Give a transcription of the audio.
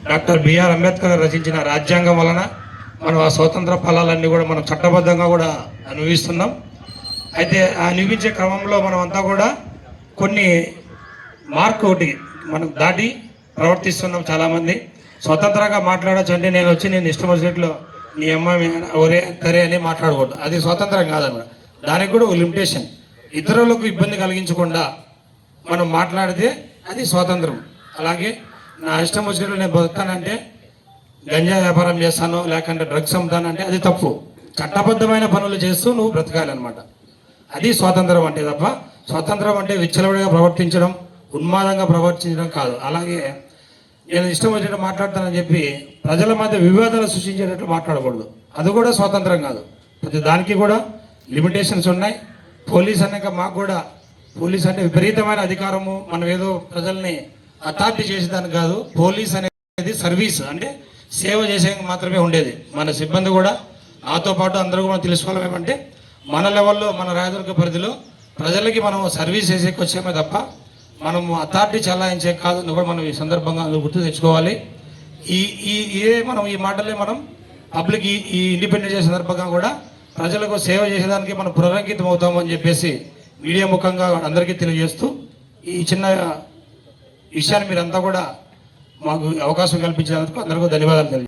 Doctor BR Ambedkar రచించిన రాజ్యాంగం వలన మనం ఆ స్వతంత్ర ఫలాలన్నీ కూడా మనం చట్టబద్ధంగా కూడా అనుభవిస్తున్నాం. అయితే ఆ అనుభవించే క్రమంలో మనం అంతా కూడా కొన్ని మార్క్ ఒకటి మనం దాటి ప్రవర్తిస్తున్నాం. చాలామంది స్వతంత్రంగా మాట్లాడచ్చు అంటే నేను వచ్చి నేను ఇష్టం వచ్చినట్లు నీ అమ్మాయి ఒరే తరే అని మాట్లాడకూడదు. అది స్వతంత్రం కాదన్నమాట. దానికి కూడా ఒక లిమిటేషన్. ఇతరులకు ఇబ్బంది కలిగించకుండా మనం మాట్లాడితే అది స్వాతంత్రం. అలాగే నా ఇష్టం వచ్చినట్లు నేను బతుకుతానంటే గంజా వ్యాపారం చేస్తాను లేకుంటే డ్రగ్స్ అమ్ముతానంటే అది తప్పు. చట్టబద్ధమైన పనులు చేస్తూ నువ్వు బ్రతకాలన్నమాట. అది స్వాతంత్రం అంటే తప్ప స్వాతంత్రం అంటే విచ్చలవిడిగా ప్రవర్తించడం, ఉన్మాదంగా ప్రవర్తించడం కాదు. అలాగే నేను ఇష్టం వచ్చినట్టు మాట్లాడతానని చెప్పి ప్రజల మధ్య వివాదాలు సృష్టించేటట్లు మాట్లాడకూడదు. అది కూడా స్వాతంత్రం కాదు. ప్రతి దానికి కూడా లిమిటేషన్స్ ఉన్నాయి. పోలీస్ అన్నాక మాకు కూడా పోలీస్ అంటే విపరీతమైన అధికారము, మనం ఏదో ప్రజల్ని అథారిటీ చేసేదానికి కాదు. పోలీస్ అనేది సర్వీస్ అంటే సేవ చేసే మాత్రమే ఉండేది. మన సిబ్బంది కూడా నాతో పాటు అందరూ కూడా తెలుసుకోవడం ఏమంటే మన లెవెల్లో మన రాజదుర్గ పరిధిలో ప్రజలకి మనం సర్వీస్ చేసేకి వచ్చేమే తప్ప మనము అథారిటీ చలాయించే కాదు. కూడా మనం ఈ సందర్భంగా గుర్తు తెచ్చుకోవాలి. మనం ఈ మాటలే మనం పబ్లిక్ ఈ ఇండిపెండెన్స్ డే సందర్భంగా కూడా ప్రజలకు సేవ చేసేదానికి మనం పునరంకితం అవుతామని చెప్పేసి మీడియా ముఖంగా అందరికీ తెలియజేస్తూ ఈ చిన్న విషయాన్ని మీరంతా కూడా మాకు అవకాశం కల్పించినందుకు అందరికీ ధన్యవాదాలు తెలియజేస్తాను.